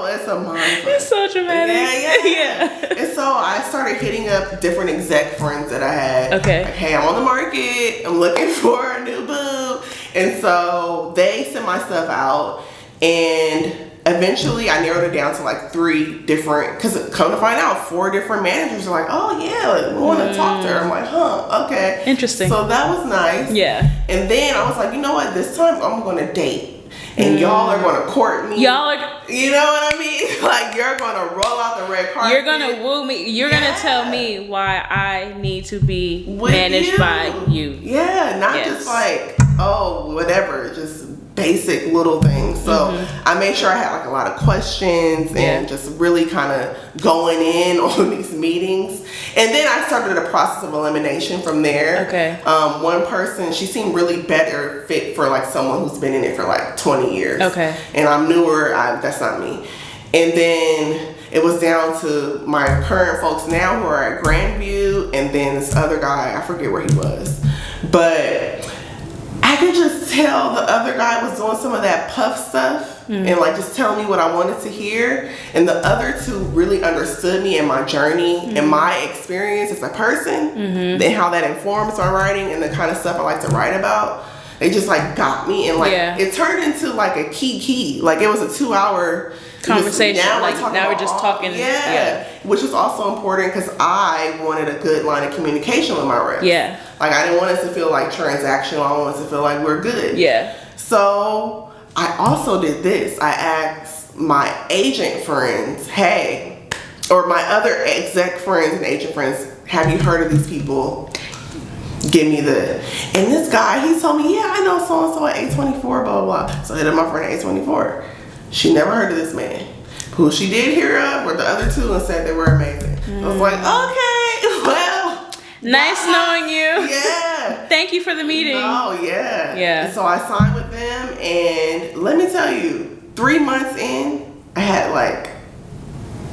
It's a mindfuck. It's so dramatic. Yeah. And so I started hitting up different exec friends that I had. Okay. Like, hey, I'm on the market. I'm looking for a new boo. And so they sent my stuff out. And eventually I narrowed it down to like 3 different, because come to find out, 4 different managers are like, oh yeah, we want to talk to her. I'm like, huh, okay. Interesting. So that was nice. Yeah. And then I was like, you know what, this time I'm going to date. And y'all are going to court me. You know what I mean? Like, you're going to roll out the red carpet. You're going to woo me. You're going to tell me why I need to be managed by you. Yeah, not just like, oh, whatever, just basic little things. So I made sure I had like a lot of questions and just really kind of going in on these meetings. And then I started a process of elimination from there. Okay. One person, she seemed really better fit for like someone who's been in it for like 20 years. Okay. And I'm newer, that's not me. And then it was down to my current folks now who are at Grandview, and then this other guy, I forget where he was. But I could just tell the other guy was doing some of that puff stuff and like just telling me what I wanted to hear. And the other 2 really understood me and my journey and my experience as a person and how that informs my writing and the kind of stuff I like to write about. They just like got me and like it turned into like a key. Like, it was a 2-hour conversation. Now we're just talking. Yeah. Which was also important because I wanted a good line of communication with my reps. Yeah. Like, I didn't want us to feel like transactional. I wanted us to feel like we're good. Yeah. So I also did this. I asked my agent friends, hey, or my other exec friends and agent friends, have you heard of these people? Give me and this guy, he told me, yeah, I know so-and-so at A24, blah, blah, blah. So I hit up my friend at A24. She never heard of this man. Who she did hear of were the other two and said they were amazing. I was like, okay, well. Nice knowing you. Yeah. Thank you for the meeting. Oh, yeah. Yeah. And so I signed with them, and let me tell you, 3 months in, I had like,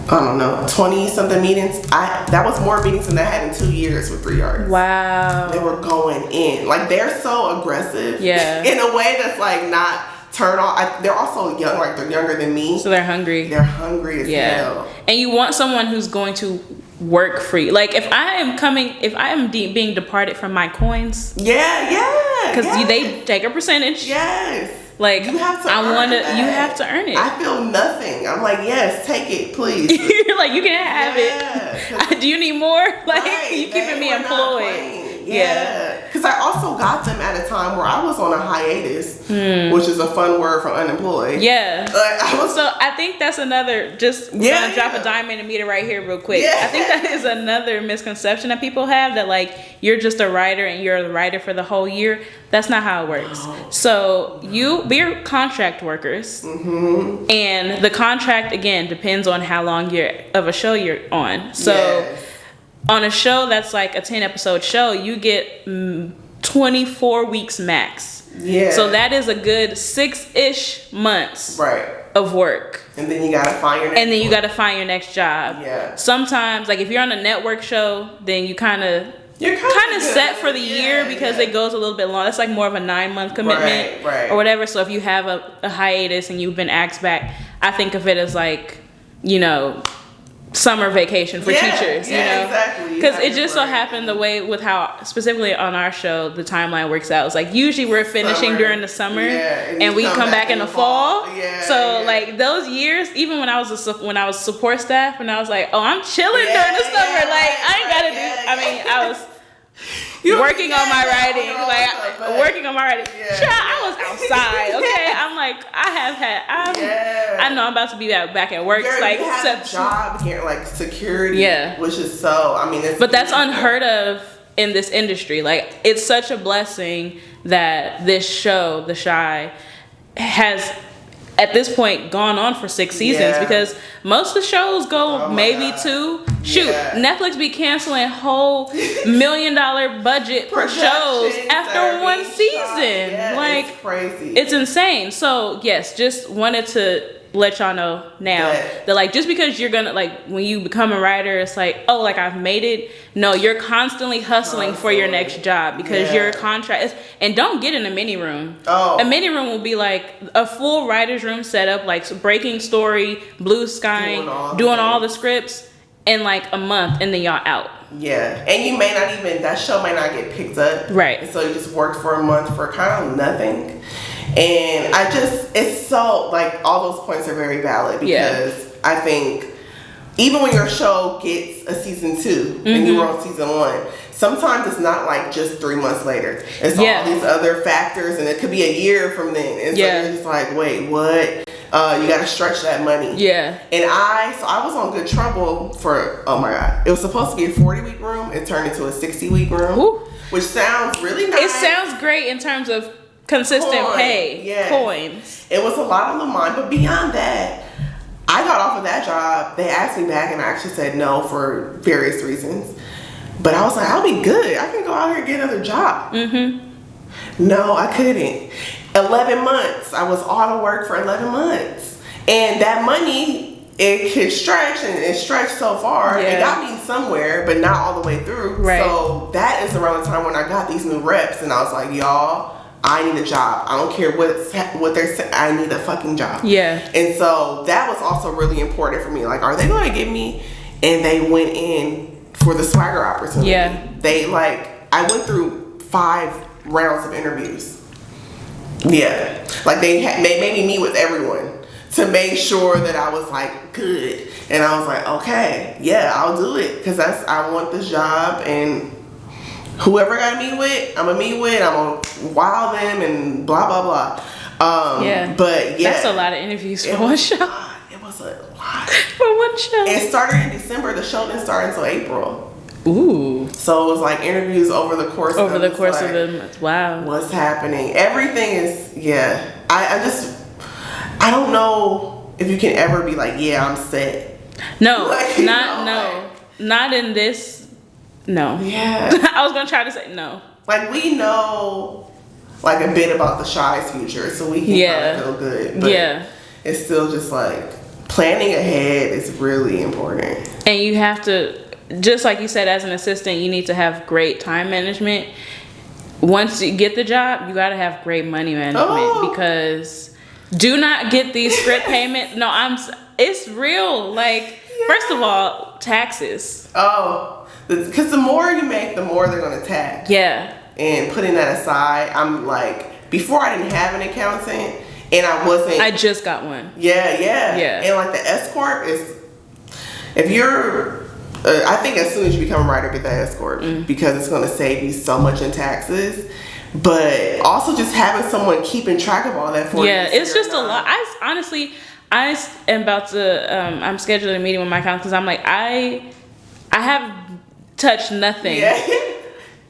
I don't know, 20 something meetings. That was more meetings than I had in 2 years with 3 artists. Wow. They were going in. Like, they're so aggressive. Yeah. In a way that's like not turn on. They're also young, like they're younger than me. So they're hungry. They're hungry as hell. And you want someone who's going to work free. Like if I am being departed from my coins. Yeah. Because they take a percentage. Yes. Like you have to you have to earn it. I feel nothing. I'm like, yes, take it, please. You're like, you can have it. Do you need more? Like you keeping me employed. Yeah. Because I also got them at a time where I was on a hiatus, which is a fun word for unemployed. Yeah. Like, so I think that's another, gonna drop a dime in a meter right here real quick. Yeah. I think that is another misconception that people have, that like you're just a writer and you're the writer for the whole year. That's not how it works. Oh. So we're contract workers, and the contract again depends on how long of a show you're on. So on a show that's like a 10 episode show, you get 24 weeks max. Yeah. So that is a good 6-ish months of work. And then you gotta find your next job. Yeah. Sometimes, like if you're on a network show, then you're kind of set for the year because it goes a little bit long. It's like more of a 9-month commitment or whatever. So if you have a hiatus and you've been asked back, I think of it as like, summer vacation for teachers, exactly. Because it just so happened the way with how specifically on our show the timeline works out. It's like usually we're finishing during the summer, and we come back in the fall. Like those years, even when I was support staff, and I was like, oh, I'm chilling during the summer. Like I ain't gotta do. I mean, I was. Working on my writing. Child, I was outside. Okay, I'm like, I know I'm about to be back at work. Like, you have a job here, like security. Which is but that's unheard of in this industry. Like, it's such a blessing that this show, The Chi, has at this point gone on for 6 seasons because most of the shows go maybe 2. Shoot, Netflix be canceling whole $1 million budget for shows after 1 season. Like it's crazy. It's insane. So yes, just wanted to let y'all know now that like just because you're gonna like when you become a writer, it's like, oh, like I've made it. No, you're constantly hustling for your next job because your contract is, and don't get in a mini room. A mini room will be like a full writer's room setup, like breaking story, blue skying, doing all the scripts in like a month, and then y'all out. Yeah, and you may not even, that show may not get picked up. Right. And so you just worked for a month for kind of nothing. And it's so, like, all those points are very valid because I think even when your show gets a season 2 and you were on season 1, sometimes it's not like just 3 months later. It's all these other factors, and it could be a year from then. And so you're just like, wait, what? You got to stretch that money. Yeah. And I was on Good Trouble for, oh my God, it was supposed to be a 40-week room. It turned into a 60-week room, which sounds really nice. It sounds great in terms of consistent pay, coins. It was a lot on the mind, but beyond that, I got off of that job. They asked me back, and I actually said no for various reasons. But I was like, I'll be good. I can go out here and get another job. No, I couldn't. 11 months. I was out of work for 11 months. And that money, it could stretch, and it stretched so far. It got me somewhere, but not all the way through. Right. So that is around the time when I got these new reps, and I was like, y'all, I need a job. I don't care what they're saying. I need a fucking job. Yeah. And so that was also really important for me. Like, are they going to give me? And they went in for the swagger opportunity. Yeah. They I went through 5 rounds of interviews. Yeah. Like they made me meet with everyone to make sure that I was like good. And I was like, okay, yeah, I'll do it. Because I want this job, and whoever I meet with, I'm gonna wow them and blah blah blah. But that's a lot of interviews for one show. It was a lot. For one show. It started in December. The show didn't start until April. Ooh. So it was like interviews over the course of the month. Wow. What's happening? Everything is, yeah. I don't know if you can ever be like, yeah, I'm set. No, not in this. No. Yeah. I was going to try to say no. Like, we know like a bit about the Shy's future, so we can kind of feel good. But it's still just like planning ahead is really important. And you have to, just like you said, as an assistant, you need to have great time management. Once you get the job, you got to have great money management because do not get these script payments. No, it's real. Like, first of all, taxes. Oh, because the more you make, the more they're going to tax. Yeah. And putting that aside, I'm like, before I didn't have an accountant and I just got one. Yeah. And like the S Corp is, if you're, I think as soon as you become a writer, get that S Corp because it's going to save you so much in taxes. But also just having someone keeping track of all that for you. Yeah, it's just a lot. I am about to, I'm scheduling a meeting with my accountant because I'm like, I have touched nothing. Yeah.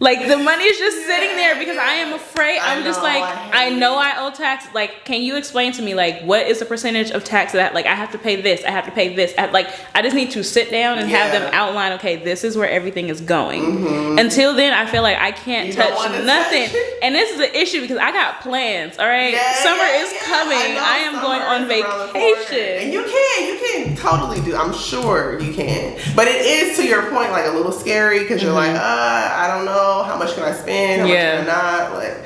Like, the money is just sitting there because I am afraid. I know I owe tax. Like, can you explain to me, like, what is the percentage of tax that, like, I have to pay this, I have to pay this. I just need to sit down and have them outline, okay, this is where everything is going. Mm-hmm. Until then, I feel like I can't touch nothing. And this is an issue because I got plans, all right? Summer is coming. I am going on vacation. And you can totally do, I'm sure you can. But it is, to your point, like, a little scary because you're like, I don't know. How much can I spend? How much can I not? Like,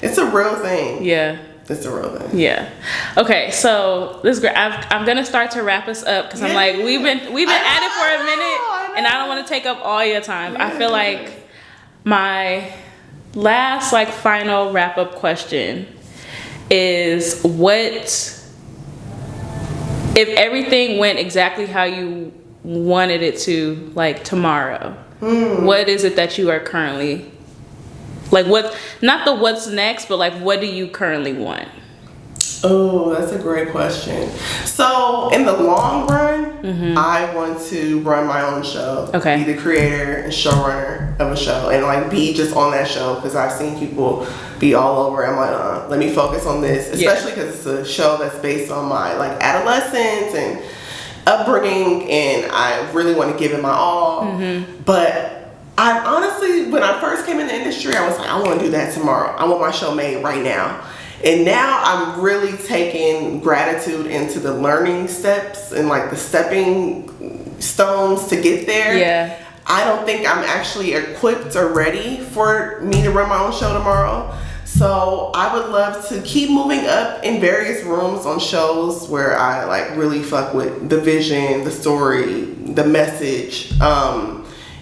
it's a real thing. Yeah. It's a real thing. Yeah. Okay, so this is great. I'm gonna start to wrap us up because I'm like, we've been at it for a minute and I don't want to take up all your time. I feel like my last final wrap up question is, what if everything went exactly how you wanted it to, like, tomorrow? What is it that you are currently, like, what's next, but like, what do you currently want? Oh, that's a great question. So in the long run, I want to run my own show. Okay. Be the creator and showrunner of a show and like be just on that show because I've seen people be all over. I'm like, let me focus on this, especially because it's a show that's based on my like adolescence and upbringing, and I really want to give it my all. But I honestly, when I first came in the industry, I was like, I want to do that tomorrow. I want my show made right now. And now I'm really taking gratitude into the learning steps and like the stepping stones to get there. Yeah. I don't think I'm actually equipped or ready for me to run my own show tomorrow. So I would love to keep moving up in various rooms on shows where I like really fuck with the vision, the story, the message,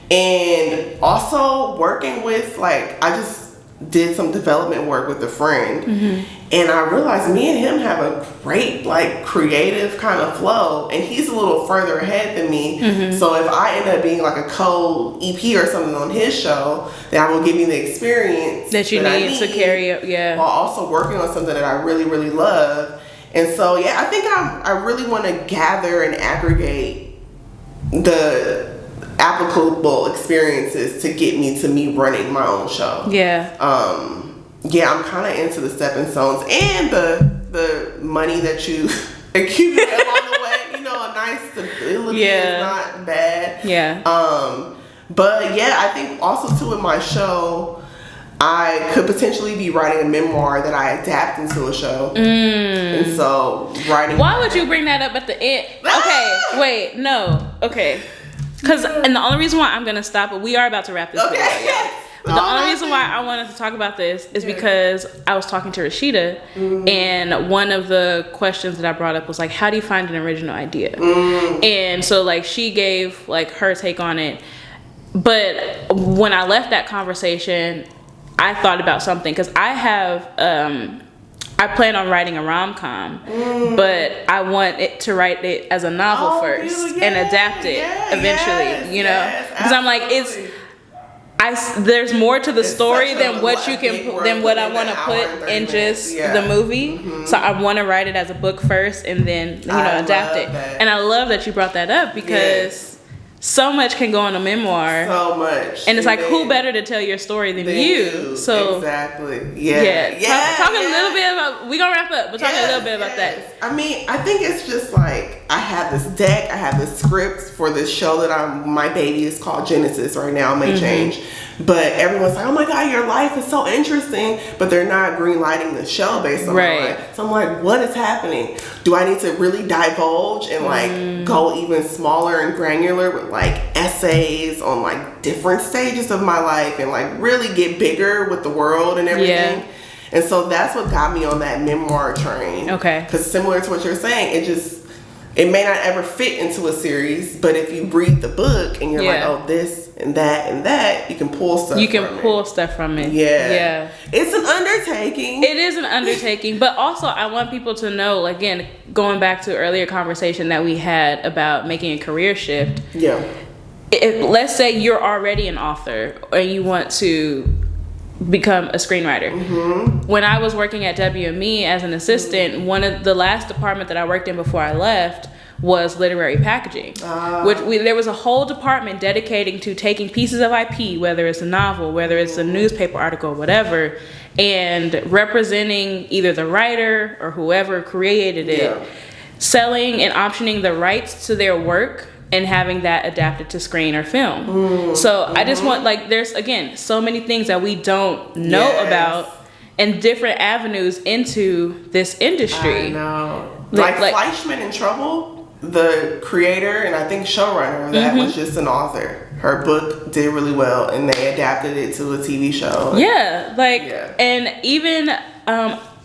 and also working with, like, I just did some development work with a friend, and I realized me and him have a great like creative kind of flow, and he's a little further ahead than me. So if I end up being like a co-EP or something on his show, then I will give you the experience that you need to carry up, while also working on something that I really, really love. And so I think I really want to gather and aggregate the applicable experiences to get me to me running my own show. I'm kind of into the stepping stones and the money that you accumulate along the way. You know, a nice stability is not bad. But I think also too in my show, I could potentially be writing a memoir that I adapt into a show. And so writing. Why would you bring that up at the end? Okay, wait, no. Okay. And the only reason why I'm gonna stop it, we are about to wrap this video. But the only reason why I wanted to talk about this is because I was talking to Rashida, and one of the questions that I brought up was like, how do you find an original idea? And so like she gave like her take on it. But when I left that conversation, I thought about something because I plan on writing a rom-com, but I want it to write it as a novel first and adapt it eventually, you know? Because I'm like, there's more to the story than what you can than what I want to put in just the movie. So I want to write it as a book first and then adapt it. And I love that you brought that up because so much can go on a memoir. So much. And it's like, who better to tell your story than you? So exactly. Talk a little bit about, we're gonna wrap up, but talk a little bit about that. I mean, I think it's just like, I have this deck, I have this script for this show that my baby is called Genesis right now. It may change. But everyone's like, oh my God, your life is so interesting. But they're not green lighting the show based on my life. So I'm like, what is happening? Do I need to really divulge and like go even smaller and granular with like essays on like different stages of my life and like really get bigger with the world and everything? And so that's what got me on that memoir train. Okay. Because similar to what you're saying, it may not ever fit into a series, but if you read the book and you're like, oh, this and that, you can pull stuff from it. You can pull stuff from it. Yeah. It's an undertaking. It is an undertaking. But also, I want people to know, again, going back to earlier conversation that we had about making a career shift. Yeah. Let's say you're already an author or you want to become a screenwriter. When I was working at WME as an assistant, one of the last department that I worked in before I left was literary packaging, there was a whole department dedicating to taking pieces of IP, whether it's a novel, whether it's a newspaper article, whatever, and representing either the writer or whoever created it, selling and optioning the rights to their work and having that adapted to screen or film. So I just want, like, there's, again, so many things that we don't know about and different avenues into this industry. I know. Like Fleischman in Trouble, the creator and I think showrunner of that was just an author. Her book did really well and they adapted it to a TV show. And even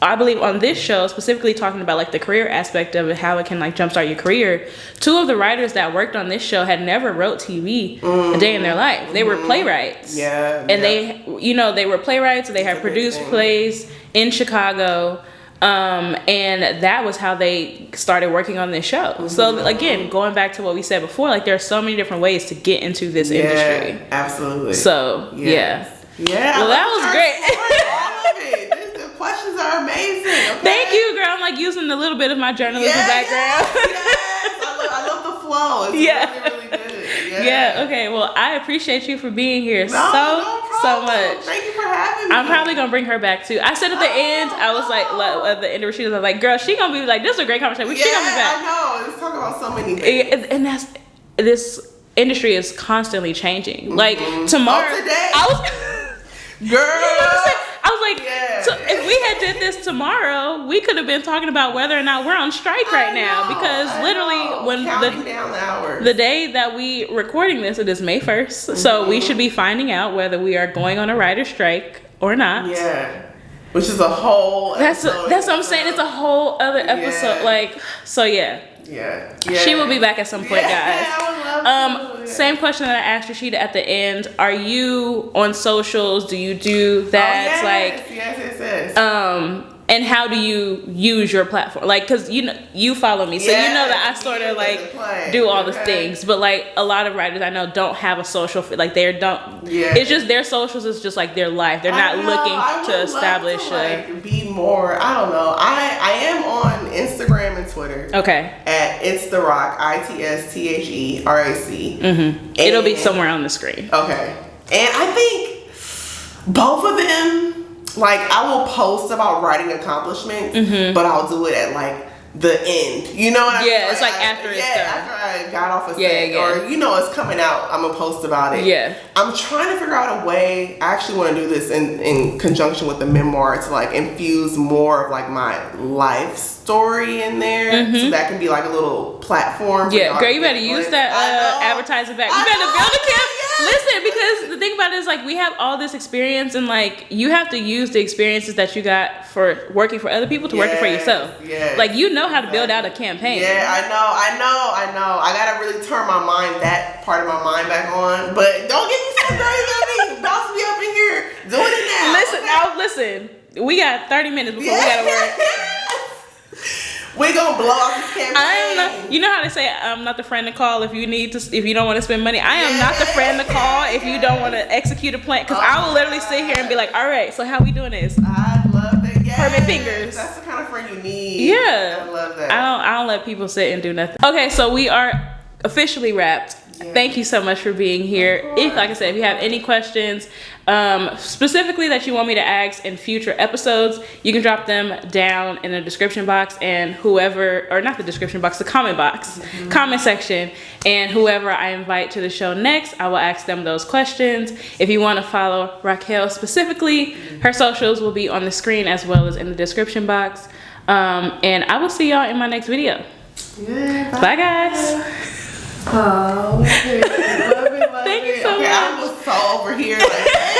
I believe on this show, specifically talking about like the career aspect of it, how it can like jumpstart your career. 2 of the writers that worked on this show had never wrote TV a day in their life. They were playwrights. And they were playwrights. They had produced plays in Chicago. And that was how they started working on this show. So again, going back to what we said before, like there are so many different ways to get into this industry. Absolutely. So well, that was great. Questions are amazing. Okay? Thank you, girl. I'm like using a little bit of my journalism background. I love the flow. It's really, really good. Okay. Well, I appreciate you for being here so much. Thank you for having me. I'm probably gonna bring her back too. I said at the end, I was like, at the end of the I was like, girl, she gonna be like, this is a great conversation. She gonna be back. I know. Let's talk about so many things. And this industry is constantly changing. Like tomorrow, today. I was like, so if we had did this tomorrow, we could have been talking about whether or not we're on strike right now because literally when the day that we recording this, it is May 1st. So we should be finding out whether we are going on a writer's strike or not. Yeah. Which is a whole episode. That's what I'm saying. It's a whole other episode. She will be back at some point, guys. I would love to. Same question that I asked Rashida at the end. Are you on socials? Do you do that? Yes. And how do you use your platform? Like, cause you follow me, so you know that I sort of like do all the things. But like a lot of writers I know don't have a social, like they don't. Yeah. It's just their socials is just like their life. They're not looking to establish. Be more. I don't know. I am on Instagram and Twitter. Okay. At It's the Rock, ITSTHERAC. It'll be somewhere on the screen. Okay. And I think both of them. Like, I will post about writing accomplishments, but I'll do it at, like, the end. You know what I mean? Yeah, it's like after it's done. After I got off a set. Or, it's coming out, I'm going to post about it. Yeah. I'm trying to figure out a way, I actually want to do this in conjunction with the memoir to, like, infuse more of, like, my life story in there. So that can be, like, a little platform. Yeah, girl, you better use that advertising back. You better build a camp. Listen, because the thing about it is like we have all this experience and like you have to use the experiences that you got for working for other people to working for yourself. Yeah. Like you know how to build out a campaign. Yeah, I know. I gotta really turn that part of my mind back on. But don't get me so crazy. About to be up in here doing it now. Listen, we got 30 minutes before we gotta work. We gonna blow off this campaign. I am not. You know how they say I'm not the friend to call if you don't want to spend money. I am not the friend to call if you don't want to execute a plan. Because I will literally sit here and be like, all right, so how we doing this? I love that. Yes. Permit fingers. That's the kind of friend you need. Yeah. I love that. I don't let people sit and do nothing. Okay, so we are officially wrapped. Yeah. Thank you so much for being here. If, like I said, if you have any questions, specifically that you want me to ask in future episodes, you can drop them down in the description box, and not the description box, the comment box, comment section, and whoever I invite to the show next, I will ask them those questions. If you want to follow Racquel specifically, her socials will be on the screen as well as in the description box. And I will see y'all in my next video. Yeah, bye guys. Oh, love it. Thank you so much. I was so over here like